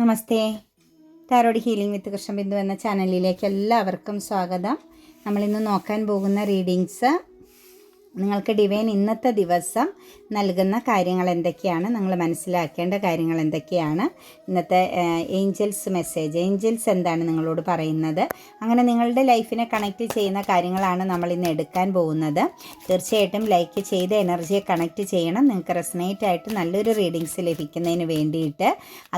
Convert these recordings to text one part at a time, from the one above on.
നമസ്തേ. Tarot healing വിത്ത് കൃഷ്ണബിന്ദു എന്ന ചാനലിലേക്ക് എല്ലാവർക്കും സ്വാഗതം. നമ്മളിന്ന് നോക്കാൻ പോകുന്ന റീഡിങ്സ് നിങ്ങൾക്ക് ഡിവൈൻ ഇന്നത്തെ ദിവസം നൽകുന്ന കാര്യങ്ങൾ എന്തൊക്കെയാണ്, നിങ്ങൾ മനസ്സിലാക്കേണ്ട കാര്യങ്ങൾ എന്തൊക്കെയാണ്, ഇന്നത്തെ ഏഞ്ചൽസ് മെസ്സേജ്, ഏഞ്ചൽസ് എന്താണ് നിങ്ങളോട് പറയുന്നത്, അങ്ങനെ നിങ്ങളുടെ ലൈഫിനെ കണക്റ്റ് ചെയ്യുന്ന കാര്യങ്ങളാണ് നമ്മൾ ഇന്ന് എടുക്കാൻ പോകുന്നത്. തീർച്ചയായിട്ടും ലൈക്ക് ചെയ്ത് എനർജിയെ കണക്റ്റ് ചെയ്യണം, നിങ്ങൾക്ക് റെസനേറ്റ് ആയിട്ട് നല്ലൊരു റീഡിങ്സ് ലഭിക്കുന്നതിന് വേണ്ടിയിട്ട്.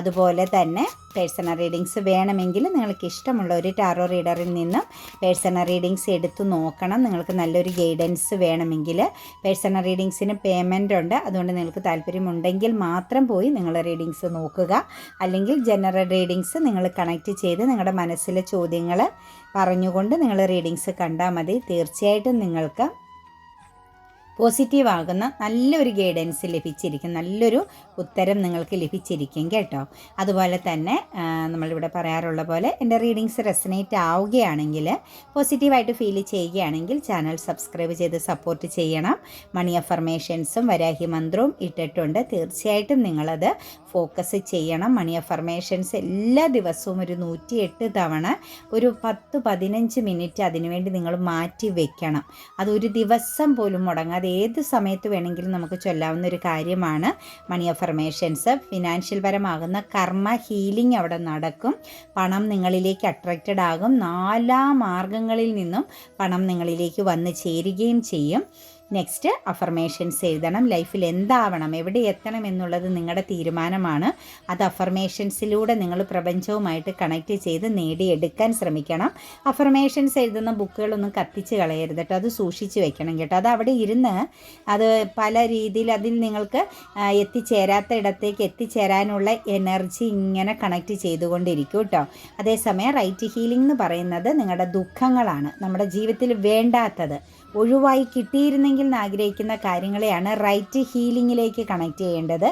അതുപോലെ തന്നെ പേഴ്സണൽ റീഡിങ്സ് വേണമെങ്കിൽ നിങ്ങൾക്ക് ഇഷ്ടമുള്ള ഒരു ടാറോ റീഡറിൽ നിന്നും പേഴ്സണൽ റീഡിങ്സ് എടുത്ത് നോക്കണം. നിങ്ങൾക്ക് നല്ലൊരു ഗൈഡൻസ് വേണമെങ്കിൽ പേഴ്സണൽ റീഡിങ്സിന് പേയ്മെൻ്റ് ഉണ്ട്. അതുകൊണ്ട് നിങ്ങൾക്ക് താല്പര്യമുണ്ടെങ്കിൽ മാത്രം പോയി നിങ്ങൾ റീഡിങ്സ് നോക്കുക. അല്ലെങ്കിൽ ജനറൽ റീഡിങ്സ് നിങ്ങൾ കണക്റ്റ് ചെയ്ത് നിങ്ങളുടെ മനസ്സിലെ ചോദ്യങ്ങൾ പറഞ്ഞുകൊണ്ട് നിങ്ങൾ റീഡിങ്സ് കണ്ടാൽ മതി. തീർച്ചയായിട്ടും നിങ്ങൾക്ക് പോസിറ്റീവ് ആകുന്ന നല്ലൊരു ഗൈഡൻസ് ലഭിച്ചിരിക്കും, നല്ലൊരു ഉത്തരം നിങ്ങൾക്ക് ലഭിച്ചിരിക്കും കേട്ടോ. അതുപോലെ തന്നെ നമ്മളിവിടെ പറയാറുള്ള പോലെ എൻ്റെ റീഡിങ്സ് റെസനേറ്റ് ആവുകയാണെങ്കിൽ, പോസിറ്റീവായിട്ട് ഫീൽ ചെയ്യുകയാണെങ്കിൽ ചാനൽ സബ്സ്ക്രൈബ് ചെയ്ത് സപ്പോർട്ട് ചെയ്യണം. മണി അഫർമേഷൻസും വരാഹി മന്ത്രവും ഇട്ടിട്ടുണ്ട്. തീർച്ചയായിട്ടും നിങ്ങളത് ഫോക്കസ് ചെയ്യണം. മണി അഫർമേഷൻസ് എല്ലാ ദിവസവും ഒരു 108 തവണ ഒരു 10-15 മിനിറ്റ് അതിനുവേണ്ടി നിങ്ങൾ മാറ്റി വെക്കണം. അതൊരു ദിവസം പോലും മുടങ്ങാതെ ഏത് സമയത്ത് വേണമെങ്കിലും നമുക്ക് ചൊല്ലാവുന്ന ഒരു കാര്യമാണ് മണി അഫർമേഷൻസ്. ഫിനാൻഷ്യൽ പരമാകുന്ന കർമ്മ ഹീലിംഗ് അവിടെ നടക്കും. പണം നിങ്ങളിലേക്ക് അട്രാക്റ്റഡ് ആകും. 4 മാർഗങ്ങളിൽ നിന്നും പണം നിങ്ങളിലേക്ക് വന്ന് ചേരുകയും ചെയ്യും. നെക്സ്റ്റ് അഫർമേഷൻസ് എഴുതണം. ലൈഫിൽ എന്താവണം, എവിടെ എത്തണം എന്നുള്ളത് നിങ്ങളുടെ തീരുമാനമാണ്. അത് അഫർമേഷൻസിലൂടെ നിങ്ങൾ പ്രപഞ്ചവുമായിട്ട് കണക്റ്റ് ചെയ്ത് നേടിയെടുക്കാൻ ശ്രമിക്കണം. അഫർമേഷൻസ് എഴുതുന്ന ബുക്കുകളൊന്നും കത്തിച്ച് കളയരുത് കേട്ടോ, അത് സൂക്ഷിച്ച് വെക്കണം കേട്ടോ. അത് അവിടെ ഇരുന്ന് അത് പല രീതിയിൽ അതിൽ നിങ്ങൾക്ക് എത്തിച്ചേരാത്ത ഇടത്തേക്ക് എത്തിച്ചേരാനുള്ള എനർജി ഇങ്ങനെ കണക്റ്റ് ചെയ്തുകൊണ്ടിരിക്കും കേട്ടോ. അതേസമയം റൈറ്റ് ഹീലിംഗ് എന്ന് പറയുന്നത് നിങ്ങളുടെ ദുഃഖങ്ങളാണ്, നമ്മുടെ ജീവിതത്തിൽ വേണ്ടാത്തത് ഒഴിവായി കിട്ടിയിരുന്നെങ്കിൽ ആഗ്രഹിക്കുന്ന കാര്യങ്ങളെയാണ് റൈറ്റ് ഹീലിങ്ങിലേക്ക് കണക്റ്റ് ചെയ്യേണ്ടത്.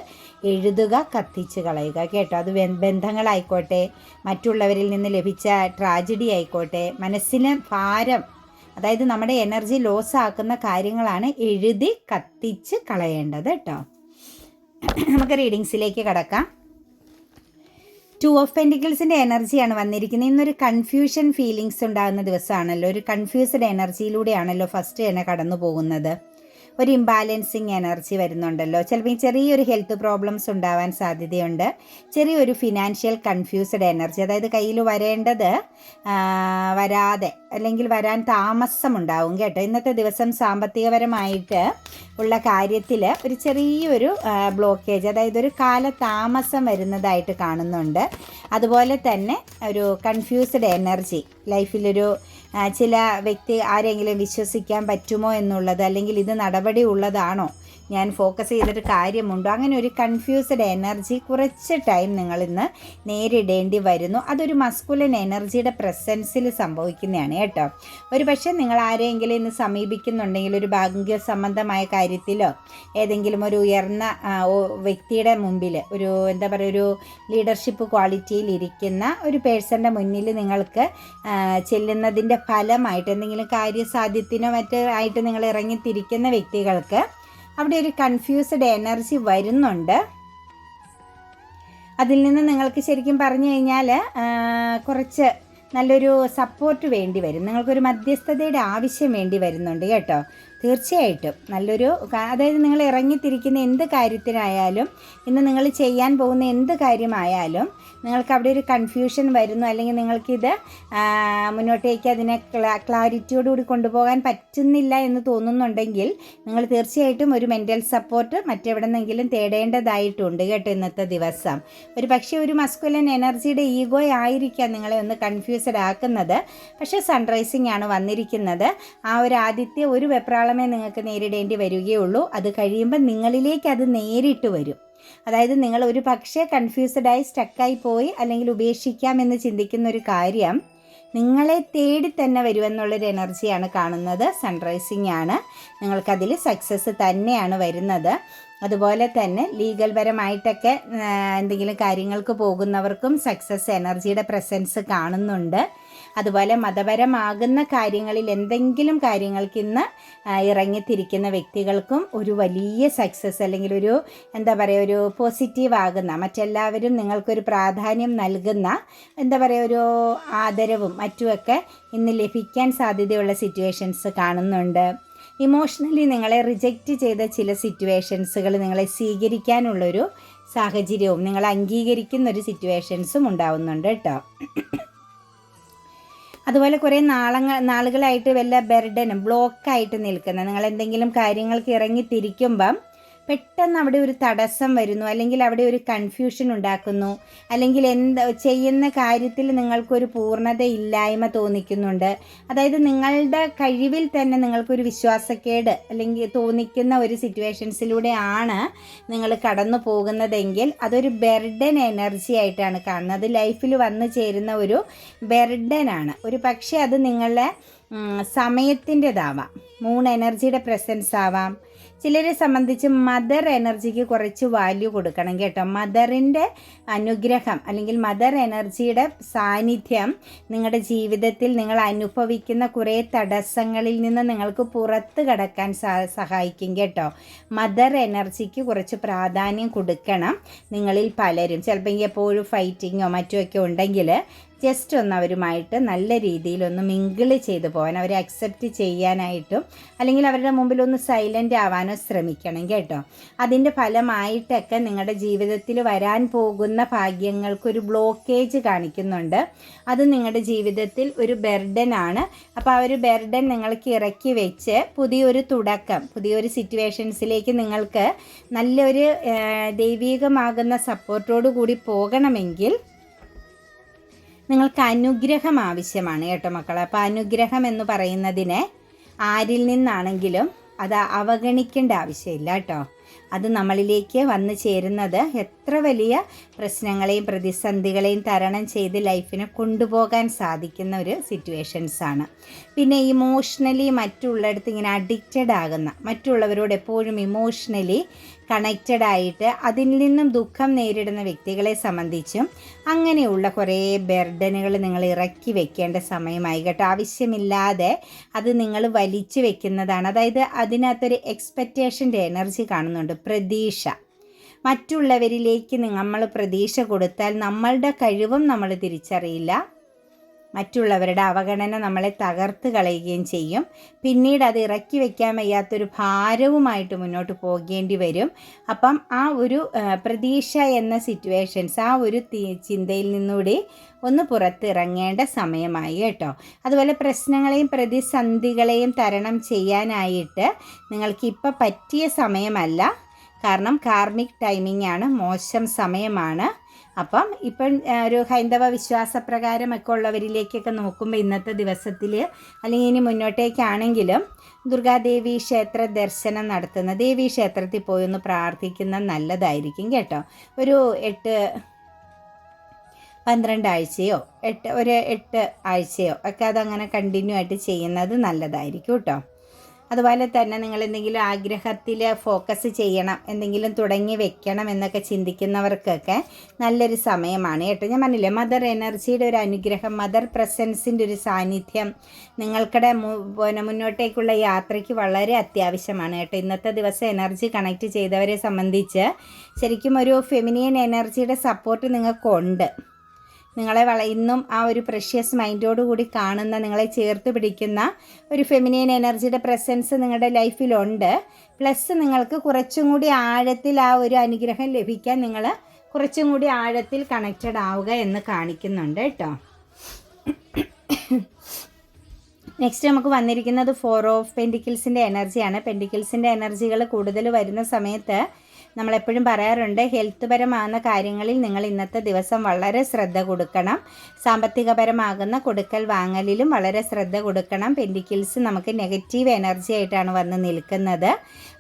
എഴുതുക, കത്തിച്ച് കളയുക കേട്ടോ. അത് ബന്ധങ്ങളായിക്കോട്ടെ, മറ്റുള്ളവരിൽ നിന്ന് ലഭിച്ച ട്രാജഡി ആയിക്കോട്ടെ, മനസ്സിന് ഭാരം, അതായത് നമ്മുടെ എനർജി ലോസ് ആക്കുന്ന കാര്യങ്ങളാണ് എഴുതി കത്തിച്ച് കളയേണ്ടത് കേട്ടോ. നമുക്ക് റീഡിങ്സിലേക്ക് കടക്കാം. 2 ഓഫ് പെൻറ്റിക്കിൾസിൻ്റെ എനർജിയാണ് വന്നിരിക്കുന്നത്. ഇന്നൊരു കൺഫ്യൂഷൻ ഫീലിങ്സ് ഉണ്ടാകുന്ന ദിവസമാണല്ലോ, ഒരു കൺഫ്യൂസ്ഡ് എനർജിയിലൂടെയാണല്ലോ ഫസ്റ്റ് തന്നെ കടന്നു പോകുന്നത്. ഒരു ഇംബാലൻസിങ് എനർജി വരുന്നുണ്ടല്ലോ. ചിലപ്പോൾ ചെറിയൊരു ഹെൽത്ത് പ്രോബ്ലംസ് ഉണ്ടാവാൻ സാധ്യതയുണ്ട്. ചെറിയൊരു ഫിനാൻഷ്യൽ കൺഫ്യൂസ്ഡ് എനർജി, അതായത് കയ്യിൽ വരേണ്ടത് വരാതെ അല്ലെങ്കിൽ വരാൻ താമസമുണ്ടാവും കേട്ടോ. ഇന്നത്തെ ദിവസം സാമ്പത്തികപരമായിട്ട് ഉള്ള കാര്യത്തിൽ ഒരു ചെറിയൊരു ബ്ലോക്കേജ്, അതായത് ഒരു കാലതാമസം വരുന്നതായിട്ട് കാണുന്നുണ്ട്. അതുപോലെ തന്നെ ഒരു കൺഫ്യൂസ്ഡ് എനർജി, ലൈഫിലൊരു ചില വ്യക്തി ആരെങ്കിലും വിശ്വസിക്കാൻ പറ്റുമോ എന്നുള്ളത്, അല്ലെങ്കിൽ ഇത് നടപടി ഉള്ളതാണോ, ഞാൻ ഫോക്കസ് ചെയ്തിട്ട് കാര്യമുണ്ടോ, അങ്ങനെ ഒരു കൺഫ്യൂസ്ഡ് എനർജി കുറച്ച് ടൈം നിങ്ങളിന്ന് നേരിടേണ്ടി വരുന്നു. അതൊരു മസ്കുലൻ എനർജിയുടെ പ്രസൻസിൽ സംഭവിക്കുന്നതാണ് കേട്ടോ. ഒരു പക്ഷേ നിങ്ങൾ ആരെങ്കിലും ഇന്ന് സമീപിക്കുന്നുണ്ടെങ്കിൽ, ഒരു ഭാഗ്യ സംബന്ധമായ കാര്യത്തിലോ ഏതെങ്കിലും ഒരു ഉയർന്ന വ്യക്തിയുടെ മുമ്പിൽ, ഒരു എന്താ പറയുക, ഒരു ലീഡർഷിപ്പ് ക്വാളിറ്റിയിൽ ഇരിക്കുന്ന ഒരു പേഴ്സൻ്റെ മുന്നിൽ നിങ്ങൾക്ക് ചെല്ലുന്നതിൻ്റെ ഫലമായിട്ട് എന്തെങ്കിലും കാര്യസാധ്യത്തിനോ മറ്റോ ആയിട്ട് നിങ്ങൾ ഇറങ്ങിത്തിരിക്കുന്ന വ്യക്തികൾക്ക് അവിടെ ഒരു കൺഫ്യൂസ്ഡ് എനർജി വരുന്നുണ്ട്. അതിൽ നിന്ന് നിങ്ങൾക്ക് ശരിക്കും പറഞ്ഞു കഴിഞ്ഞാൽ കുറച്ച് നല്ലൊരു സപ്പോർട്ട് വേണ്ടി വരും. നിങ്ങൾക്കൊരു മധ്യസ്ഥതയുടെ ആവശ്യം വേണ്ടി വരുന്നുണ്ട് കേട്ടോ. തീർച്ചയായിട്ടും നല്ലൊരു, അതായത് നിങ്ങൾ ഇറങ്ങിത്തിരിക്കുന്ന എന്ത് കാര്യത്തിനായാലും, ഇന്ന് നിങ്ങൾ ചെയ്യാൻ പോകുന്ന എന്ത് കാര്യമായാലും നിങ്ങൾക്ക് അവിടെ ഒരു കൺഫ്യൂഷൻ വരുന്നു, അല്ലെങ്കിൽ നിങ്ങൾക്കിത് മുന്നോട്ടേക്ക് അതിനെ ക്ലാരിറ്റിയോടുകൂടി കൊണ്ടുപോകാൻ പറ്റുന്നില്ല എന്ന് തോന്നുന്നുണ്ടെങ്കിൽ നിങ്ങൾ തീർച്ചയായിട്ടും ഒരു മെൻ്റൽ സപ്പോർട്ട് മറ്റെവിടെ നിന്നെങ്കിലും തേടേണ്ടതായിട്ടുണ്ട് കേട്ടോ ഇന്നത്തെ ദിവസം. ഒരു പക്ഷേ ഒരു മസ്കുലൻ എനർജിയുടെ ഈഗോ ആയിരിക്കാം നിങ്ങളെ ഒന്ന് കൺഫ്യൂസ്ഡ് ആക്കുന്നത്. പക്ഷേ സൺറൈസിങ് ആണ് വന്നിരിക്കുന്നത്. ആ ഒരു ആദ്യത്തെ ഒരു വെപ്രാളമേ നിങ്ങൾക്ക് നേരിടേണ്ടി വരികയുള്ളൂ. അത് കഴിയുമ്പോൾ നിങ്ങളിലേക്ക് അത് നേരിട്ട് വരും. അതായത് നിങ്ങൾ ഒരു പക്ഷേ കൺഫ്യൂസ്ഡായി സ്റ്റക്കായി പോയി അല്ലെങ്കിൽ ഉപേക്ഷിക്കാമെന്ന് ചിന്തിക്കുന്ന ഒരു കാര്യം നിങ്ങളെ തേടി തന്നെ വരുമെന്നുള്ളൊരു എനർജിയാണ് കാണുന്നത്. സൺറൈസിങ് ആണ്, നിങ്ങൾക്കതിൽ സക്സസ് തന്നെയാണ് വരുന്നത്. അതുപോലെ തന്നെ ലീഗൽ പരമായിട്ടൊക്കെ എന്തെങ്കിലും കാര്യങ്ങൾക്ക് പോകുന്നവർക്കും സക്സസ് എനർജിയുടെ പ്രസൻസ് കാണുന്നുണ്ട്. അതുപോലെ മതപരമാകുന്ന കാര്യങ്ങളിൽ എന്തെങ്കിലും കാര്യങ്ങൾക്ക് ഇന്ന് ഇറങ്ങിത്തിരിക്കുന്ന വ്യക്തികൾക്കും ഒരു വലിയ സക്സസ് അല്ലെങ്കിൽ ഒരു എന്താ പറയുക ഒരു പോസിറ്റീവ് ആകുന്ന മറ്റെല്ലാവരും നിങ്ങൾക്കൊരു പ്രാധാന്യം നൽകുന്ന എന്താ പറയുക ഒരു ആദരവും മറ്റുമൊക്കെ ഇന്ന് ലഭിക്കാൻ സാധ്യതയുള്ള സിറ്റുവേഷൻസ് കാണുന്നുണ്ട്. ഇമോഷണലി നിങ്ങളെ റിജക്റ്റ് ചെയ്ത ചില സിറ്റുവേഷൻസുകൾ നിങ്ങളെ സ്വീകരിക്കാനുള്ളൊരു സാഹചര്യവും നിങ്ങൾ അംഗീകരിക്കുന്ന ഒരു സിറ്റുവേഷൻസും ഉണ്ടാവുന്നുണ്ട് കേട്ടോ. അതുപോലെ കുറേ നാളുകളായിട്ട് വല്ല ബർഡനും ബ്ലോക്കായിട്ട് നിൽക്കുന്ന നിങ്ങൾ എന്തെങ്കിലും കാര്യങ്ങൾക്ക് ഇറങ്ങി തിരിക്കുമ്പം പെട്ടെന്ന് അവിടെ ഒരു തടസ്സം വരുന്നു, അല്ലെങ്കിൽ അവിടെ ഒരു കൺഫ്യൂഷൻ ഉണ്ടാക്കുന്നു, അല്ലെങ്കിൽ ചെയ്യുന്ന കാര്യത്തിൽ നിങ്ങൾക്കൊരു പൂർണ്ണതയില്ലായ്മ തോന്നിക്കുന്നുണ്ട്. അതായത് നിങ്ങളുടെ കഴിവിൽ തന്നെ നിങ്ങൾക്കൊരു വിശ്വാസക്കേട് അല്ലെങ്കിൽ തോന്നിക്കുന്ന ഒരു സിറ്റുവേഷൻസിലൂടെയാണ് നിങ്ങൾ കടന്നു പോകുന്നതെങ്കിൽ അതൊരു ബർഡൻ എനർജി ആയിട്ടാണ് കാണുന്നത്. ലൈഫിൽ വന്നു ചേരുന്ന ഒരു ബർഡനാണ്. ഒരു പക്ഷേ അത് നിങ്ങളുടെ സമയത്തിൻ്റെതാവാം, മൂൺ എനർജിയുടെ പ്രസൻസ് ആവാം. ചിലരെ സംബന്ധിച്ച് മദർ എനർജിക്ക് കുറച്ച് വാല്യൂ കൊടുക്കണം കേട്ടോ. മദറിൻ്റെ അനുഗ്രഹം അല്ലെങ്കിൽ മദർ എനർജിയുടെ സാന്നിധ്യം നിങ്ങളുടെ ജീവിതത്തിൽ നിങ്ങൾ അനുഭവിക്കുന്ന കുറേ തടസ്സങ്ങളിൽ നിന്ന് നിങ്ങൾക്ക് പുറത്ത് കടക്കാൻ സഹായിക്കും കേട്ടോ. മദർ എനർജിക്ക് കുറച്ച് പ്രാധാന്യം കൊടുക്കണം. നിങ്ങളിൽ പലരും ചിലപ്പോൾ എപ്പോഴും ഫൈറ്റിങ്ങോ മറ്റുമൊക്കെ ഉണ്ടെങ്കിൽ ജസ്റ്റ് ഒന്ന് അവരുമായിട്ട് നല്ല രീതിയിലൊന്ന് മിങ്കിൾ ചെയ്ത് പോകാൻ, അവരെ അക്സെപ്റ്റ് ചെയ്യാനായിട്ടും അല്ലെങ്കിൽ അവരുടെ മുമ്പിൽ ഒന്ന് സൈലൻ്റ് ആവാനോ ശ്രമിക്കണം കേട്ടോ. അതിൻ്റെ ഫലമായിട്ടൊക്കെ നിങ്ങളുടെ ജീവിതത്തിൽ വരാൻ പോകുന്ന ഭാഗ്യങ്ങൾക്കൊരു ബ്ലോക്കേജ് കാണിക്കുന്നുണ്ട്. അത് നിങ്ങളുടെ ജീവിതത്തിൽ ഒരു ബർഡനാണ്. അപ്പോൾ ആ ഒരു ബർഡൻ നിങ്ങൾക്ക് ഇറക്കി വെച്ച് പുതിയൊരു തുടക്കം, പുതിയൊരു സിറ്റുവേഷൻസിലേക്ക് നിങ്ങൾക്ക് നല്ലൊരു ദൈവികമാകുന്ന സപ്പോർട്ടോടു കൂടി പോകണമെങ്കിൽ നിങ്ങൾക്ക് അനുഗ്രഹം ആവശ്യമാണ് കേട്ടോ മക്കളെ. അപ്പോൾ അനുഗ്രഹം എന്ന് പറയുന്നതിനെ ആരിൽ നിന്നാണെങ്കിലും അത് അവഗണിക്കേണ്ട ആവശ്യമില്ല കേട്ടോ. അത് നമ്മളിലേക്ക് വന്നു ചേരുന്നത് എത്ര വലിയ പ്രശ്നങ്ങളെയും പ്രതിസന്ധികളെയും തരണം ചെയ്ത് ലൈഫിനെ കൊണ്ടുപോകാൻ സാധിക്കുന്ന ഒരു സിറ്റുവേഷൻസാണ്. പിന്നെ ഇമോഷണലി മറ്റുള്ളിടത്ത് ഇങ്ങനെ അഡിക്റ്റഡ് ആകുന്ന, മറ്റുള്ളവരോട് എപ്പോഴും ഇമോഷണലി കണക്റ്റഡ് ആയിട്ട് അതിൽ നിന്നും ദുഃഖം നേരിടുന്ന വ്യക്തികളെ സംബന്ധിച്ചും അങ്ങനെയുള്ള കുറേ ബർഡനുകൾ നിങ്ങൾ ഇറക്കി വെക്കേണ്ട സമയമായി കേട്ടോ. ആവശ്യമില്ലാതെ അത് നിങ്ങൾ വലിച്ചു വെക്കുന്നതാണ്. അതായത് അതിനകത്തൊരു എക്സ്പെക്റ്റേഷൻ്റെ എനർജി കാണുന്നുണ്ട്, പ്രതീക്ഷ. മറ്റുള്ളവരിലേക്ക് നമ്മൾ പ്രതീക്ഷ കൊടുത്താൽ നമ്മളുടെ കഴിവും നമ്മൾ തിരിച്ചറിയില്ല, മറ്റുള്ളവരുടെ അവഗണന നമ്മളെ തകർത്ത് കളയുകയും ചെയ്യും. പിന്നീട് അത് ഇറക്കി വയ്ക്കാൻ വയ്യാത്തൊരു ഭാരവുമായിട്ട് മുന്നോട്ട് പോകേണ്ടി വരും. അപ്പം ആ ഒരു പ്രതീക്ഷ എന്ന സിറ്റുവേഷൻസ്, ആ ഒരു ചിന്തയിൽ നിന്നുകൂടി ഒന്ന് പുറത്തിറങ്ങേണ്ട സമയമായി കേട്ടോ. അതുപോലെ പ്രശ്നങ്ങളെയും പ്രതിസന്ധികളെയും തരണം ചെയ്യാനായിട്ട് നിങ്ങൾക്കിപ്പോൾ പറ്റിയ സമയമല്ല. കാരണം കാർമിക് ടൈമിംഗ് ആണ്, മോശം സമയമാണ്. അപ്പം ഇപ്പം ഒരു ഹൈന്ദവ വിശ്വാസപ്രകാരമൊക്കെ ഉള്ളവരിലേക്കൊക്കെ നോക്കുമ്പോൾ ഇന്നത്തെ ദിവസത്തിൽ അല്ലെങ്കിൽ ഇനി മുന്നോട്ടേക്കാണെങ്കിലും ദുർഗാദേവി ക്ഷേത്ര ദർശനം നടത്തുന്ന, ദേവീ ക്ഷേത്രത്തിൽ പോയി ഒന്ന് പ്രാർത്ഥിക്കുന്നത് നല്ലതായിരിക്കും കേട്ടോ. ഒരു 8-12 ആഴ്ചയോ 8 ആഴ്ചയോ ഒക്കെ അതങ്ങനെ കണ്ടിന്യൂ ആയിട്ട് ചെയ്യുന്നത് നല്ലതായിരിക്കും കേട്ടോ. അതുപോലെ തന്നെ നിങ്ങൾ എന്തെങ്കിലും ആഗ്രഹത്തിൽ ഫോക്കസ് ചെയ്യണം, എന്തെങ്കിലും തുടങ്ങി വെക്കണം എന്നൊക്കെ ചിന്തിക്കുന്നവർക്കൊക്കെ നല്ലൊരു സമയമാണ് കേട്ടോ. ഞാൻ പറഞ്ഞില്ലേ, മദർ എനർജിയുടെ ഒരു അനുഗ്രഹം, മദർ പ്രസൻസിൻ്റെ ഒരു സാന്നിധ്യം നിങ്ങൾക്കിടെ മുന്നോട്ടേക്കുള്ള യാത്രയ്ക്ക് വളരെ അത്യാവശ്യമാണ് കേട്ടോ. ഇന്നത്തെ ദിവസം എനർജി കണക്ട് ചെയ്തവരെ സംബന്ധിച്ച് ശരിക്കും ഒരു ഫെമിനിയൻ എനർജിയുടെ സപ്പോർട്ട് നിങ്ങൾക്കുണ്ട്. നിങ്ങളെ ഇന്നും ആ ഒരു പ്രഷ്യസ് മൈൻഡോടുകൂടി കാണുന്ന, നിങ്ങളെ ചേർത്ത് പിടിക്കുന്ന ഒരു ഫെമിനിയൻ എനർജിയുടെ പ്രസൻസ് നിങ്ങളുടെ ലൈഫിലുണ്ട്. പ്ലസ് നിങ്ങൾക്ക് കുറച്ചും കൂടി ആഴത്തിൽ ആ ഒരു അനുഗ്രഹം ലഭിക്കാൻ നിങ്ങൾ കുറച്ചും കൂടി ആഴത്തിൽ കണക്റ്റഡ് ആവുക എന്ന് കാണിക്കുന്നുണ്ട് കേട്ടോ. നെക്സ്റ്റ് നമുക്ക് വന്നിരിക്കുന്നത് 4 ഓഫ് പെൻറ്റിക്കിൾസിൻ്റെ എനർജിയാണ്. പെൻറ്റിക്കിൾസിൻ്റെ എനർജികൾ കൂടുതൽ വരുന്ന സമയത്ത് നമ്മളെപ്പോഴും പറയാറുണ്ട്, ഹെൽത്ത് പരമാകുന്ന കാര്യങ്ങളിൽ നിങ്ങൾ ഇന്നത്തെ ദിവസം വളരെ ശ്രദ്ധ കൊടുക്കണം. സാമ്പത്തികപരമാകുന്ന കൊടുക്കൽ വാങ്ങലിലും വളരെ ശ്രദ്ധ കൊടുക്കണം. പെൻഡിക്കിൾസ് നമുക്ക് നെഗറ്റീവ് എനർജി ആയിട്ടാണ് വന്ന് നിൽക്കുന്നത്.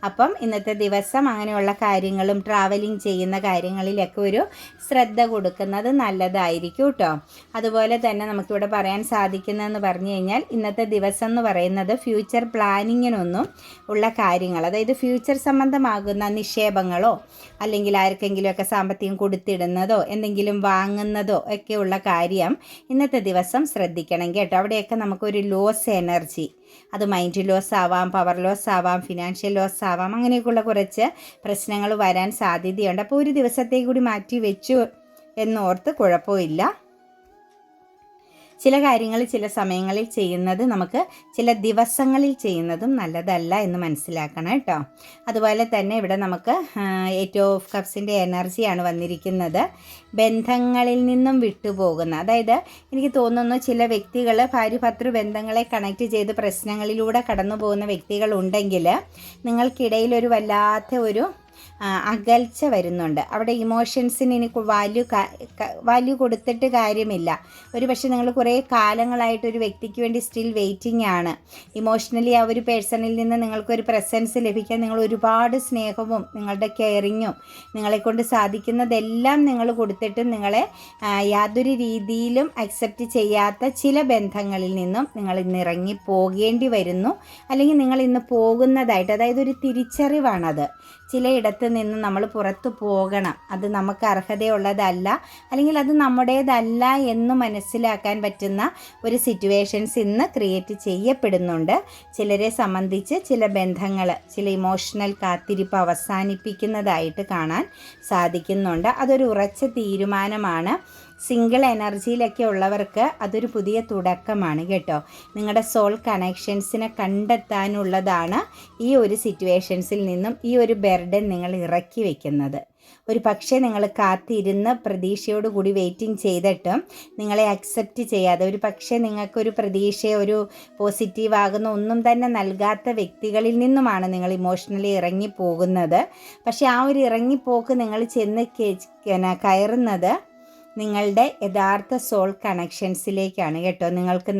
അപ്പം ഇന്നത്തെ ദിവസം അങ്ങനെയുള്ള കാര്യങ്ങളും ട്രാവലിംഗ് ചെയ്യുന്ന കാര്യങ്ങളിലൊക്കെ ഒരു ശ്രദ്ധ കൊടുക്കുന്നത് നല്ലതായിരിക്കും കേട്ടോ. അതുപോലെ തന്നെ നമുക്കിവിടെ പറയാൻ സാധിക്കുന്നതെന്ന് പറഞ്ഞു കഴിഞ്ഞാൽ, ഇന്നത്തെ ദിവസം എന്ന് പറയുന്നത് ഫ്യൂച്ചർ പ്ലാനിങ്ങിനൊന്നും ഉള്ള കാര്യങ്ങൾ, അതായത് ഫ്യൂച്ചർ സംബന്ധമാകുന്ന നിക്ഷേപങ്ങളോ അല്ലെങ്കിൽ ആർക്കെങ്കിലുമൊക്കെ സാമ്പത്തികം കൊടുത്തിടുന്നതോ എന്തെങ്കിലും വാങ്ങുന്നതോ ഒക്കെയുള്ള കാര്യം ഇന്നത്തെ ദിവസം ശ്രദ്ധിക്കണം കേട്ടോ. അവിടെയൊക്കെ നമുക്കൊരു ലോസ് എനർജി, അത് മൈൻഡ് ലോസ് ആവാം, പവർ ലോസ് ആവാം, ഫിനാൻഷ്യൽ ലോസ് ആവാം, അങ്ങനെയൊക്കെയുള്ള കുറച്ച് പ്രശ്നങ്ങൾ വരാൻ സാധ്യതയുണ്ട്. അപ്പോൾ ഒരു ദിവസത്തേക്ക് കൂടി മാറ്റി വെച്ചു എന്നോർത്ത് കുഴപ്പമില്ല. ചില കാര്യങ്ങൾ ചില സമയങ്ങളിൽ ചെയ്യുന്നത് നമുക്ക് ചില ദിവസങ്ങളിൽ ചെയ്യുന്നതും നല്ലതല്ല എന്ന് മനസ്സിലാക്കണം കേട്ടോ. അതുപോലെ തന്നെ ഇവിടെ നമുക്ക് 8 ഓഫ് കപ്സിൻ്റെ എനർജിയാണ് വന്നിരിക്കുന്നത്. ബന്ധങ്ങളിൽ നിന്നും വിട്ടുപോകുന്ന, അതായത് എനിക്ക് തോന്നുന്നു ചില വ്യക്തികൾ ഭാര്യ-ഭർതൃ ബന്ധങ്ങളെ കണക്ട് ചെയ്ത് പ്രശ്നങ്ങളിലൂടെ കടന്നു പോകുന്ന വ്യക്തികളുണ്ടെങ്കിൽ നിങ്ങൾക്കിടയിൽ ഒരു വല്ലാത്ത ഒരു അകൽച്ച വരുന്നുണ്ട്. അവിടെ ഇമോഷൻസിന് ഇനി വാല്യൂ കൊടുത്തിട്ട് കാര്യമില്ല. ഒരു പക്ഷേ നിങ്ങൾ കുറേ കാലങ്ങളായിട്ടൊരു വ്യക്തിക്ക് വേണ്ടി സ്റ്റിൽ വെയിറ്റിംഗ് ആണ്. ഇമോഷണലി ആ ഒരു പേഴ്സണിൽ നിന്ന് നിങ്ങൾക്കൊരു പ്രസൻസ് ലഭിക്കാൻ നിങ്ങൾ ഒരുപാട് സ്നേഹവും നിങ്ങളുടെ കെയറിങ്ങും നിങ്ങളെക്കൊണ്ട് സാധിക്കുന്നതെല്ലാം നിങ്ങൾ കൊടുത്തിട്ടും നിങ്ങളെ യാതൊരു രീതിയിലും അക്സെപ്റ്റ് ചെയ്യാത്ത ചില ബന്ധങ്ങളിൽ നിന്നും നിങ്ങൾ ഇന്ന് ഇറങ്ങി പോകേണ്ടി വരുന്നു. അല്ലെങ്കിൽ നിങ്ങൾ ഇന്ന് പോകുന്നതായിട്ട്, അതായത് ഒരു തിരിച്ചറിവാണത്. ചിലയിടത്ത് നിന്ന് നമ്മൾ പുറത്തു പോകണം. അത് നമുക്ക് അർഹതയുള്ളതല്ല, അല്ലെങ്കിൽ അത് നമ്മുടേതല്ല എന്ന് മനസ്സിലാക്കാൻ പറ്റുന്ന ഒരു സിറ്റുവേഷൻസ് ഇന്ന് ക്രിയേറ്റ് ചെയ്യപ്പെടുന്നുണ്ട്. ചിലരെ സംബന്ധിച്ച് ചില ബന്ധങ്ങൾ, ചില ഇമോഷണൽ കാത്തിരിപ്പ് അവസാനിപ്പിക്കുന്നതായിട്ട് കാണാൻ സാധിക്കുന്നുണ്ട്. അതൊരു ഉറച്ച തീരുമാനമാണ്. സിംഗിൾ എനർജിയിലൊക്കെ ഉള്ളവർക്ക് അതൊരു പുതിയ തുടക്കമാണ് കേട്ടോ. നിങ്ങളുടെ സോൾ കണക്ഷൻസിനെ കണ്ടെത്താനുള്ളതാണ് ഈ ഒരു സിറ്റുവേഷൻസിൽ നിന്നും ഈ ഒരു ബർഡൻ നിങ്ങൾ ഇറക്കി വെക്കുന്നത്. ഒരു പക്ഷേ നിങ്ങൾ കാത്തിരുന്ന് പ്രതീക്ഷയോടുകൂടി വെയിറ്റിംഗ് ചെയ്തിട്ടും നിങ്ങളെ അക്സെപ്റ്റ് ചെയ്യാതെ, ഒരു പക്ഷേ നിങ്ങൾക്കൊരു പ്രതീക്ഷ, ഒരു പോസിറ്റീവ് ആകുന്ന ഒന്നും തന്നെ നൽകാത്ത വ്യക്തികളിൽ നിന്നുമാണ് നിങ്ങൾ ഇമോഷണലി ഇറങ്ങിപ്പോകുന്നത്. പക്ഷേ ആ ഒരു ഇറങ്ങിപ്പോക്ക് നിങ്ങൾ ചെന്ന് കയറുന്നത് നിങ്ങളുടെ യഥാർത്ഥ സോൾ കണക്ഷൻസിലേക്കാണ് കേട്ടോ. നിങ്ങൾക്ക്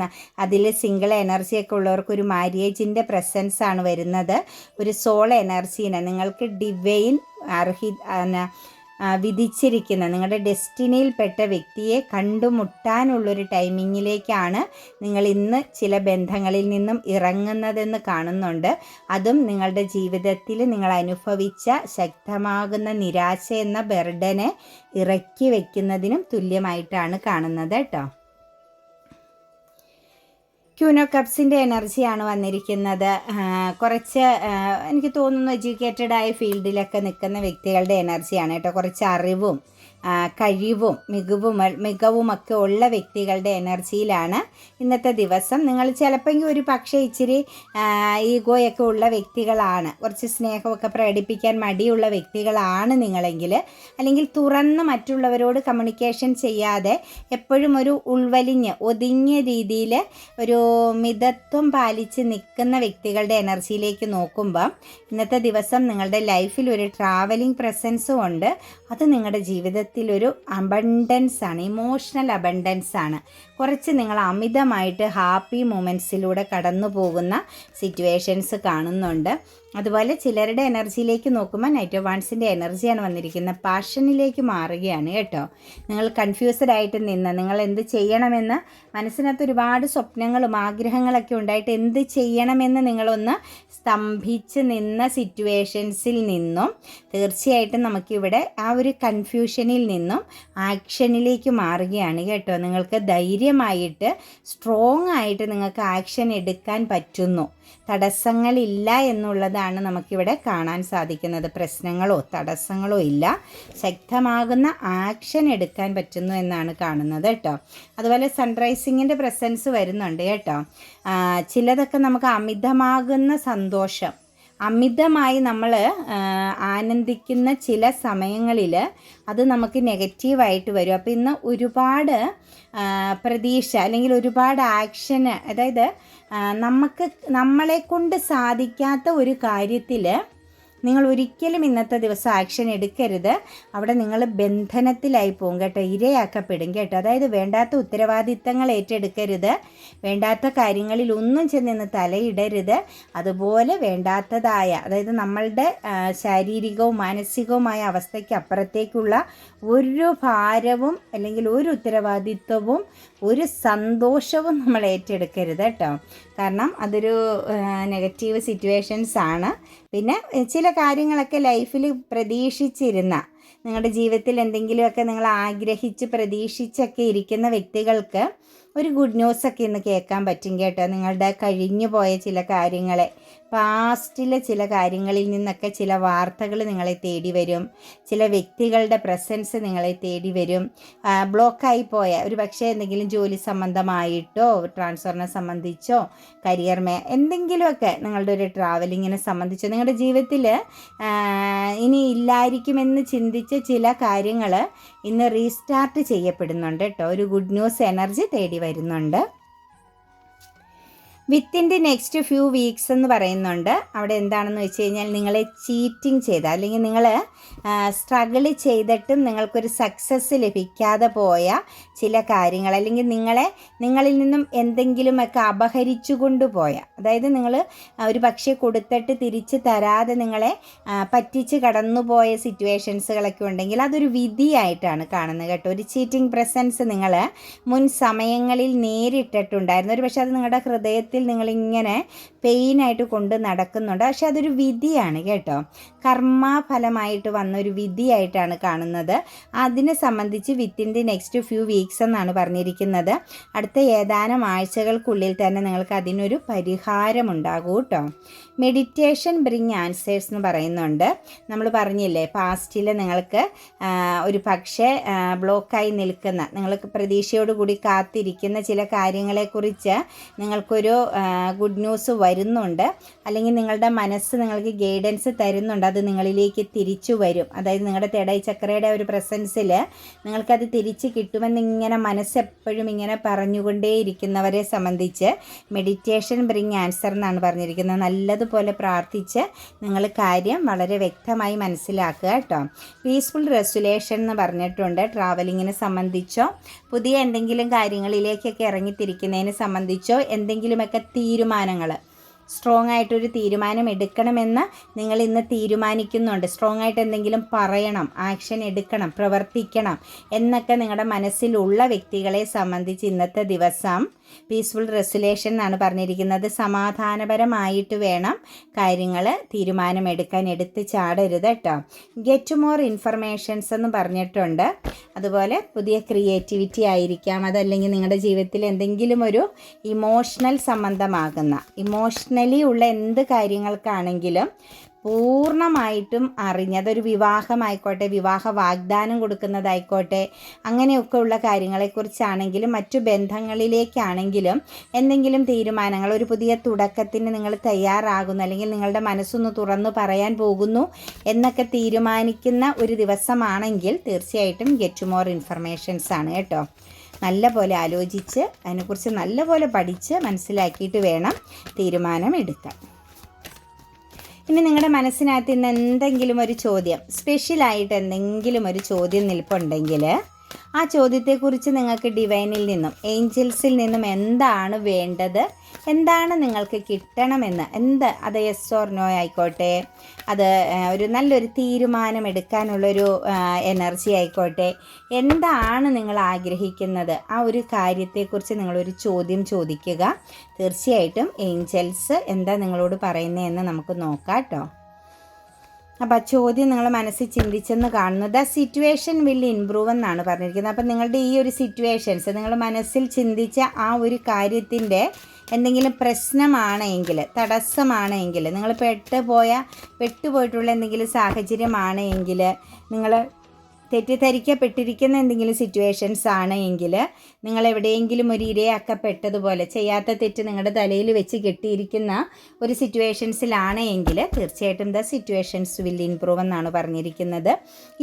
അതിൽ സിംഗിൾ എനർജിയൊക്കെ ഉള്ളവർക്ക് ഒരു മാര്യേജിൻ്റെ പ്രസൻസ് ആണ് വരുന്നത്. ഒരു സോൾ എനർജീനെ നിങ്ങൾക്ക് ഡിവൈൻ വിധിച്ചിരിക്കുന്ന നിങ്ങളുടെ ഡെസ്റ്റിനിയിൽപ്പെട്ട വ്യക്തിയെ കണ്ടുമുട്ടാനുള്ളൊരു ടൈമിങ്ങിലേക്കാണ് നിങ്ങൾ ഇന്ന് ചില ബന്ധങ്ങളിൽ നിന്നും ഇറങ്ങുന്നതെന്ന് കാണുന്നുണ്ട്. അതും നിങ്ങളുടെ ജീവിതത്തിൽ നിങ്ങൾ അനുഭവിച്ച ശക്തമാകുന്ന നിരാശ എന്ന ബർഡനെ ഇറക്കി വയ്ക്കുന്നതിനും തുല്യമായിട്ടാണ് കാണുന്നത് കേട്ടോ. ക്യൂൻ ഓഫ് കപ്സിൻ്റെ എനർജിയാണ് വന്നിരിക്കുന്നത്. കുറച്ച് എനിക്ക് തോന്നുന്നു എഡ്യൂക്കേറ്റഡ് ആയ ഫീൽഡിലൊക്കെ നിൽക്കുന്ന വ്യക്തികളുടെ എനർജിയാണ് കേട്ടോ. കുറച്ച് അറിവും കഴിവും മികവുമൊക്കെ ഉള്ള വ്യക്തികളുടെ എനർജിയിലാണ് ഇന്നത്തെ ദിവസം. നിങ്ങൾ ചിലപ്പോൾ ഒരു പക്ഷേ ഇച്ചിരി ഈഗോയൊക്കെ ഉള്ള വ്യക്തികളാണ്, കുറച്ച് സ്നേഹമൊക്കെ പ്രകടിപ്പിക്കാൻ മടിയുള്ള വ്യക്തികളാണ് നിങ്ങളെങ്കിൽ, അല്ലെങ്കിൽ തുറന്ന് മറ്റുള്ളവരോട് കമ്മ്യൂണിക്കേഷൻ ചെയ്യാതെ എപ്പോഴും ഒരു ഉൾവലിഞ്ഞ് ഒതുങ്ങിയ രീതിയിൽ ഒരു മിതത്വം പാലിച്ച് നിൽക്കുന്ന വ്യക്തികളുടെ എനർജിയിലേക്ക് നോക്കുമ്പോൾ ഇന്നത്തെ ദിവസം നിങ്ങളുടെ ലൈഫിൽ ഒരു ട്രാവലിംഗ് പ്രസൻസും ഉണ്ട്. അത് നിങ്ങളുടെ ജീവിതത്തിലൊരു അബണ്ടൻസ് ആണ്, ഇമോഷണൽ അബണ്ടൻസ് ആണ്. കുറച്ച് നിങ്ങൾ അമിതമായിട്ട് ഹാപ്പി മൊമെൻറ്റ്സിലൂടെ കടന്നു പോകുന്ന സിറ്റുവേഷൻസ് കാണുന്നുണ്ട്. അതുപോലെ ചിലരുടെ എനർജിയിലേക്ക് നോക്കുമ്പോൾ നൈറ്റ് ഓഫ് വാൻസിൻ്റെ എനർജിയാണ് വന്നിരിക്കുന്നത്. പാഷനിലേക്ക് മാറുകയാണ് കേട്ടോ. നിങ്ങൾ കൺഫ്യൂസ്ഡ് ആയിട്ട് നിന്ന് നിങ്ങൾ എന്ത് ചെയ്യണമെന്ന് മനസ്സിനകത്ത് ഒരുപാട് സ്വപ്നങ്ങളും ആഗ്രഹങ്ങളൊക്കെ ഉണ്ടായിട്ട് എന്ത് ചെയ്യണമെന്ന് നിങ്ങളൊന്ന് സ്തംഭിച്ച് നിന്ന സിറ്റുവേഷൻസിൽ നിന്നും തീർച്ചയായിട്ടും നമുക്കിവിടെ ആ ഒരു കൺഫ്യൂഷനിൽ നിന്നും ആക്ഷനിലേക്ക് മാറുകയാണ് കേട്ടോ. നിങ്ങൾക്ക് ധൈര്യമായിട്ട് സ്ട്രോങ് ആയിട്ട് നിങ്ങൾക്ക് ആക്ഷൻ എടുക്കാൻ പറ്റുന്നു. തടസ്സങ്ങളില്ല എന്നുള്ളതാണ് നമുക്കിവിടെ കാണാൻ സാധിക്കുന്നത്. പ്രശ്നങ്ങളോ തടസ്സങ്ങളോ ഇല്ല, ശക്തമാകുന്ന ആക്ഷൻ എടുക്കാൻ പറ്റുന്നു എന്നാണ് കാണുന്നത് കേട്ടോ. അതുപോലെ സൺറൈസിങ്ങിൻ്റെ പ്രസൻസ് വരുന്നുണ്ട് കേട്ടോ. ചിലതൊക്കെ നമുക്ക് അമിതമാകുന്ന സന്തോഷം, അമിതമായി നമ്മൾ ആനന്ദിക്കുന്ന ചില സമയങ്ങളിൽ അത് നമുക്ക് നെഗറ്റീവായിട്ട് വരും. അപ്പോൾ ഇന്ന് ഒരുപാട് പ്രതീക്ഷ അല്ലെങ്കിൽ ഒരുപാട് ആക്ഷന്, അതായത് നമ്മളെ കൊണ്ട് സാധിക്കാത്ത ഒരു കാര്യത്തിൽ നിങ്ങൾ ഒരിക്കലും ഇന്നത്തെ ദിവസം ആക്ഷൻ എടുക്കരുത്. അവിടെ നിങ്ങൾ ബന്ധനത്തിലായി പോകും കേട്ടോ, ഇരയാക്കപ്പെടും കേട്ടോ. അതായത് വേണ്ടാത്ത ഉത്തരവാദിത്തങ്ങൾ ഏറ്റെടുക്കരുത്, വേണ്ടാത്ത കാര്യങ്ങളിൽ ഒന്നും ചെന്ന് തലയിടരുത്. അതുപോലെ വേണ്ടാത്തതായ, അതായത് നമ്മളുടെ ശാരീരികവും മാനസികവുമായ അവസ്ഥയ്ക്ക് അപ്പുറത്തേക്കുള്ള ഒരു ഭാരവും അല്ലെങ്കിൽ ഒരു ഉത്തരവാദിത്വവും ഒരു സന്തോഷവും നമ്മൾ ഏറ്റെടുക്കരുത് കേട്ടോ. കാരണം അതൊരു നെഗറ്റീവ് സിറ്റുവേഷൻസ് ആണ്. പിന്നെ ചില കാര്യങ്ങളൊക്കെ ലൈഫിൽ പ്രതീക്ഷിച്ചിരുന്ന, നിങ്ങളുടെ ജീവിതത്തിൽ എന്തെങ്കിലുമൊക്കെ നിങ്ങൾ ആഗ്രഹിച്ച് പ്രതീക്ഷിച്ചൊക്കെ ഇരിക്കുന്ന വ്യക്തികൾക്ക് ഒരു ഗുഡ് ന്യൂസൊക്കെ ഇന്ന് കേൾക്കാൻ പറ്റും കേട്ടോ. നിങ്ങളുടെ കഴിഞ്ഞു പോയ ചില കാര്യങ്ങളെ, പാസ്റ്റിലെ ചില കാര്യങ്ങളിൽ നിന്നൊക്കെ ചില വാർത്തകൾ നിങ്ങളെ തേടി വരും. ചില വ്യക്തികളുടെ പ്രസൻസ് നിങ്ങളെ തേടി വരും. ബ്ലോക്കായി പോയ ഒരു പക്ഷേ എന്തെങ്കിലും ജോലി സംബന്ധമായിട്ടോ ട്രാൻസ്ഫറിനെ സംബന്ധിച്ചോ എന്തെങ്കിലുമൊക്കെ നിങ്ങളുടെ ഒരു ട്രാവലിങ്ങിനെ സംബന്ധിച്ചോ നിങ്ങളുടെ ജീവിതത്തിൽ ഇനി ഇല്ലായിരിക്കുമെന്ന് ചിന്തിച്ച ചില കാര്യങ്ങൾ ഇന്ന് റീസ്റ്റാർട്ട് ചെയ്യപ്പെടുന്നുണ്ട് കേട്ടോ. ഒരു ഗുഡ് ന്യൂസ് എനർജി തേടി വരുന്നുണ്ട്. Within the next few weeks എന്ന് പറയുന്നുണ്ട്. അവിടെ എന്താണെന്ന് വെച്ച് കഴിഞ്ഞാൽ നിങ്ങളെ ചീറ്റിംഗ് ചെയ്ത, അല്ലെങ്കിൽ നിങ്ങൾ സ്ട്രഗിൾ ചെയ്തിട്ടും നിങ്ങൾക്കൊരു സക്സസ് ലഭിക്കാതെ പോയ ചില കാര്യങ്ങൾ, അല്ലെങ്കിൽ നിങ്ങളിൽ നിന്നും എന്തെങ്കിലുമൊക്കെ അപഹരിച്ചു കൊണ്ടുപോയ, അതായത് നിങ്ങൾ ഒരു പക്ഷേ കൊടുത്തിട്ട് തിരിച്ച് തരാതെ നിങ്ങളെ പറ്റിച്ച് കടന്നുപോയ സിറ്റുവേഷൻസുകളൊക്കെ ഉണ്ടെങ്കിൽ അതൊരു വിധിയായിട്ടാണ് കാണുന്നത് കേട്ടോ. ഒരു ചീറ്റിംഗ് പ്രസൻസ് നിങ്ങൾ മുൻ സമയങ്ങളിൽ നേരിട്ടിട്ടുണ്ടായിരുന്നു. ഒരു പക്ഷേ അത് നിങ്ങളുടെ ഹൃദയത്തിൽ നിങ്ങളിങ്ങനെ പെയിനായിട്ട് കൊണ്ട് നടക്കുന്നുണ്ട്. പക്ഷെ അതൊരു വിധിയാണ് കേട്ടോ. കർമ്മഫലമായിട്ട് വന്നൊരു വിധിയായിട്ടാണ് കാണുന്നത്. അതിനെ സംബന്ധിച്ച് within the next few weeks എന്നാണ് പറഞ്ഞിരിക്കുന്നത്. അടുത്ത ഏതാനും ആഴ്ചകൾക്കുള്ളിൽ തന്നെ നിങ്ങൾക്ക് അതിനൊരു പരിഹാരമുണ്ടാകും കേട്ടോ. മെഡിറ്റേഷൻ ബ്രിങ് ആൻസേഴ്സ് എന്ന് പറയുന്നുണ്ട്. നമ്മൾ പറഞ്ഞില്ലേ, പാസ്റ്റിൽ നിങ്ങൾക്ക് ഒരു പക്ഷേ ബ്ലോക്കായി നിൽക്കുന്ന, നിങ്ങൾക്ക് പ്രതീക്ഷയോടുകൂടി കാത്തിരിക്കുന്ന ചില കാര്യങ്ങളെക്കുറിച്ച് നിങ്ങൾക്കൊരു ഗുഡ് ന്യൂസ് വരുന്നുണ്ട്, അല്ലെങ്കിൽ നിങ്ങളുടെ മനസ്സ് നിങ്ങൾക്ക് ഗൈഡൻസ് തരുന്നുണ്ട്. അത് നിങ്ങളിലേക്ക് തിരിച്ചു വരും. അതായത് നിങ്ങളുടെ തെടൈ ചക്രയുടെ ഒരു പ്രസൻസിൽ നിങ്ങൾക്കത് തിരിച്ച് കിട്ടുമെന്നിങ്ങനെ മനസ്സെപ്പോഴും ഇങ്ങനെ പറഞ്ഞുകൊണ്ടേയിരിക്കുന്നവരെ സംബന്ധിച്ച് മെഡിറ്റേഷൻ ബ്രിങ് ആൻസർ എന്നാണ് പറഞ്ഞിരിക്കുന്നത്. നല്ലതുപോലെ പ്രാർത്ഥിച്ച് നിങ്ങൾ കാര്യം വളരെ വ്യക്തമായി മനസ്സിലാക്കുക കേട്ടോ. പീസ്ഫുൾ റെസൊല്യൂഷൻ എന്ന് പറഞ്ഞിട്ടുണ്ട്. ട്രാവലിങ്ങിനെ സംബന്ധിച്ചോ പുതിയ എന്തെങ്കിലും കാര്യങ്ങളിലേക്കൊക്കെ ഇറങ്ങിത്തിരിക്കുന്നതിനെ സംബന്ധിച്ചോ എന്തെങ്കിലുമൊക്കെ തീരുമാനങ്ങൾ, സ്ട്രോങ് ആയിട്ടൊരു തീരുമാനം എടുക്കണമെന്ന് നിങ്ങൾ ഇന്ന് തീരുമാനിക്കുന്നുണ്ട്. സ്ട്രോങ് ആയിട്ട് എന്തെങ്കിലും പറയണം, ആക്ഷൻ എടുക്കണം, പ്രവർത്തിക്കണം എന്നൊക്കെ നിങ്ങളുടെ മനസ്സിലുള്ള വ്യക്തികളെ സംബന്ധിച്ച് ഇന്നത്തെ ദിവസം പീസ്ഫുൾ റെസൊല്യൂഷൻ എന്നാണ് പറഞ്ഞിരിക്കുന്നത്. സമാധാനപരമായിട്ട് വേണം കാര്യങ്ങൾ തീരുമാനമെടുക്കാൻ, എടുത്ത് ചാടരുത് കേട്ടോ. ഗെറ്റ് മോർ ഇൻഫർമേഷൻസ് എന്ന് പറഞ്ഞിട്ടുണ്ട്. അതുപോലെ പുതിയ ക്രിയേറ്റിവിറ്റി ആയിരിക്കാം, അതല്ലെങ്കിൽ നിങ്ങളുടെ ജീവിതത്തിൽ എന്തെങ്കിലും ഒരു ഇമോഷണൽ സംബന്ധമാകുന്ന, ഇമോഷണലി ഉള്ള എന്ത് കാര്യങ്ങൾക്കാണെങ്കിലും പൂർണ്ണമായിട്ടും അറിഞ്ഞതൊരു വിവാഹമായിക്കോട്ടെ, വിവാഹ വാഗ്ദാനം കൊടുക്കുന്നതായിക്കോട്ടെ, അങ്ങനെയൊക്കെ ഉള്ള കാര്യങ്ങളെക്കുറിച്ചാണെങ്കിലും മറ്റു ബന്ധങ്ങളിലേക്കാണെങ്കിലും എന്തെങ്കിലും തീരുമാനങ്ങൾ, ഒരു പുതിയ തുടക്കത്തിന് നിങ്ങൾ തയ്യാറാകുന്നു, അല്ലെങ്കിൽ നിങ്ങളുടെ മനസ്സൊന്ന് തുറന്നു പറയാൻ പോകുന്നു എന്നൊക്കെ തീരുമാനിക്കുന്ന ഒരു ദിവസമാണെങ്കിൽ തീർച്ചയായിട്ടും ഗെറ്റ് മോർ ഇൻഫർമേഷൻസ് ആണ് കേട്ടോ. നല്ല പോലെ ആലോചിച്ച് അതിനെക്കുറിച്ച് നല്ലപോലെ പഠിച്ച് മനസ്സിലാക്കിയിട്ട് വേണം തീരുമാനം എടുക്കാൻ. ഇനി നിങ്ങളുടെ മനസ്സിനകത്ത് ഇന്ന് എന്തെങ്കിലും ഒരു ചോദ്യം, സ്പെഷ്യലായിട്ട് എന്തെങ്കിലും ഒരു ചോദ്യം നിൽപ്പുണ്ടെങ്കിൽ ആ ചോദ്യത്തെക്കുറിച്ച് നിങ്ങൾക്ക് ഡിവൈനിൽ നിന്നും, ഏഞ്ചൽസിൽ നിന്നും എന്താണ് വേണ്ടത്, എന്താണ് നിങ്ങൾക്ക് കിട്ടണമെന്ന്, അത് യെസ് ഓർ നോ ആയിക്കോട്ടെ, അത് ഒരു നല്ലൊരു തീരുമാനം എടുക്കാനുള്ളൊരു എനർജി ആയിക്കോട്ടെ, എന്താണ് നിങ്ങൾ ആഗ്രഹിക്കുന്നത് ആ ഒരു കാര്യത്തെക്കുറിച്ച് നിങ്ങളൊരു ചോദ്യം ചോദിക്കുക. തീർച്ചയായിട്ടും ഏഞ്ചൽസ് എന്താ നിങ്ങളോട് പറയുന്നതെന്ന് നമുക്ക് നോക്കാം കേട്ടോ. അപ്പോൾ ആ ചോദ്യം നിങ്ങൾ മനസ്സിൽ ചിന്തിച്ചെന്ന് കാണുന്നു. ദ സിറ്റുവേഷൻ വിൽ ഇംപ്രൂവ് എന്നാണ് പറഞ്ഞിരിക്കുന്നത്. അപ്പം നിങ്ങളുടെ ഈ ഒരു സിറ്റുവേഷൻസ്, നിങ്ങൾ മനസ്സിൽ ചിന്തിച്ച ആ ഒരു കാര്യത്തിൻ്റെ എന്തെങ്കിലും പ്രശ്നമാണെങ്കിൽ, തടസ്സമാണെങ്കിൽ, നിങ്ങൾ പെട്ടുപോയിട്ടുള്ള എന്തെങ്കിലും സാഹചര്യമാണെങ്കിൽ, നിങ്ങൾ തെറ്റിദ്ധരിക്കപ്പെട്ടിരിക്കുന്ന എന്തെങ്കിലും സിറ്റുവേഷൻസ് ആണ് എങ്കിൽ, നിങ്ങൾ എവിടെയെങ്കിലും ഒരു ഇരയാക്കപ്പെട്ടതുപോലെ ചെയ്യാത്ത തെറ്റ് നിങ്ങളുടെ തലയിൽ വെച്ച് കെട്ടിയിരിക്കുന്ന ഒരു സിറ്റുവേഷൻസിലാണ് എങ്കിൽ തീർച്ചയായിട്ടും ദ സിറ്റുവേഷൻസ് വിൽ ഇംപ്രൂവ് എന്നാണ് പറഞ്ഞിരിക്കുന്നത്.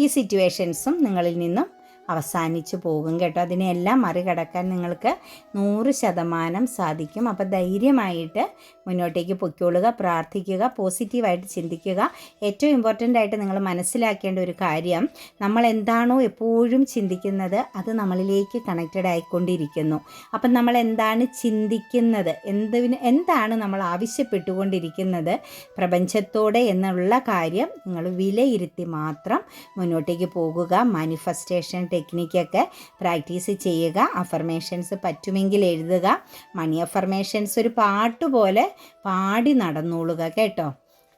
ഈ സിറ്റുവേഷൻസും നിങ്ങളിൽ നിന്നും അവസാനിച്ച് പോകും കേട്ടോ. അതിനെല്ലാം മറികടക്കാൻ നിങ്ങൾക്ക് 100% സാധിക്കും. അപ്പോൾ ധൈര്യമായിട്ട് മുന്നോട്ടേക്ക് പൊയ്ക്കോളുക, പ്രാർത്ഥിക്കുക, പോസിറ്റീവായിട്ട് ചിന്തിക്കുക. ഏറ്റവും ഇമ്പോർട്ടൻ്റ് ആയിട്ട് നിങ്ങൾ മനസ്സിലാക്കേണ്ട ഒരു കാര്യം, നമ്മൾ എന്താണോ എപ്പോഴും ചിന്തിക്കുന്നത് അത് നമ്മളിലേക്ക് കണക്റ്റഡ് ആയിക്കൊണ്ടിരിക്കുന്നു. അപ്പം നമ്മൾ എന്താണ് ചിന്തിക്കുന്നത്, എന്താണ് നമ്മൾ ആവശ്യപ്പെട്ടുകൊണ്ടിരിക്കുന്നത് പ്രപഞ്ചത്തോടെ എന്നുള്ള കാര്യം നിങ്ങൾ വിലയിരുത്തി മാത്രം മുന്നോട്ടേക്ക് പോകുക. മാനിഫെസ്റ്റേഷൻ ടെക്നിക്കൊക്കെ പ്രാക്ടീസ് ചെയ്യുക. അഫർമേഷൻസ് പറ്റുമെങ്കിൽ എഴുതുക. മണി അഫർമേഷൻസ് ഒരു പാട്ടുപോലെ പാടി നടന്നോളുക കേട്ടോ.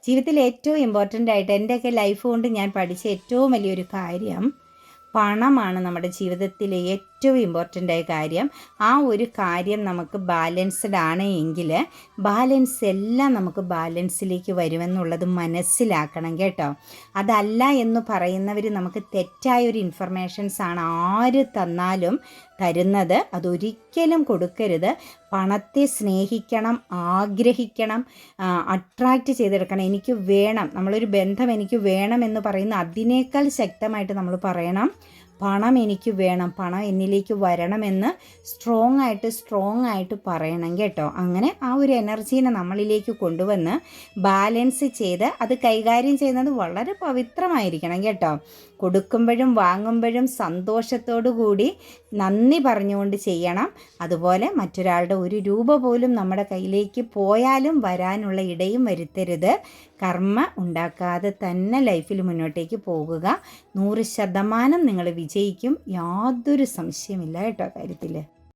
ജീവിതത്തിൽ ഏറ്റവും ഇമ്പോർട്ടൻ്റ് ആയിട്ട് എൻ്റെയൊക്കെ ലൈഫ് കൊണ്ട് ഞാൻ പഠിച്ച ഏറ്റവും വലിയൊരു കാര്യം പണമാണ്. നമ്മുടെ ജീവിതത്തിലെ ഏറ്റവും ഇമ്പോർട്ടൻ്റ് ആയ കാര്യം. ആ ഒരു കാര്യം നമുക്ക് ബാലൻസ്ഡ് ആണ് എങ്കിൽ ബാലൻസ് എല്ലാം നമുക്ക് ബാലൻസിലേക്ക് വരുമെന്നുള്ളത് മനസ്സിലാക്കണം കേട്ടോ. അതല്ല എന്ന് പറയുന്നവർ നമുക്ക് തെറ്റായൊരു ഇൻഫർമേഷൻസാണ് ആര് തന്നാലും തരുന്നത്. അതൊരിക്കലും കൊടുക്കരുത്. പണത്തെ സ്നേഹിക്കണം, ആഗ്രഹിക്കണം, അട്രാക്റ്റ് ചെയ്തെടുക്കണം. എനിക്ക് വേണം, നമ്മളൊരു ബന്ധം എനിക്ക് വേണം എന്ന് പറയുന്ന അതിനേക്കാൾ ശക്തമായിട്ട് നമ്മൾ പറയണം പണം എനിക്ക് വേണം, പണം എന്നിലേക്ക് വരണമെന്ന് സ്ട്രോങ് ആയിട്ട് പറയണം കേട്ടോ. അങ്ങനെ ആ ഒരു എനർജീനെ നമ്മളിലേക്ക് കൊണ്ടുവന്ന് ബാലൻസ് ചെയ്ത് അത് കൈകാര്യം ചെയ്യുന്നത് വളരെ പവിത്രമായിരിക്കണം കേട്ടോ. കൊടുക്കുമ്പോഴും വാങ്ങുമ്പോഴും സന്തോഷത്തോടു കൂടി നന്ദി പറഞ്ഞുകൊണ്ട് ചെയ്യണം. അതുപോലെ മറ്റൊരാളുടെ ഒരു രൂപ പോലും നമ്മുടെ കയ്യിലേക്ക് പോയാലും വരാനുള്ള ഇടയും വരുത്തരുത്. കർമ്മ ഉണ്ടാക്കാതെ തന്നെ ലൈഫിൽ മുന്നോട്ടേക്ക് പോകുക. 100% നിങ്ങൾ വിജയിക്കും. യാതൊരു സംശയമില്ല കേട്ടോ കാര്യത്തിൽ.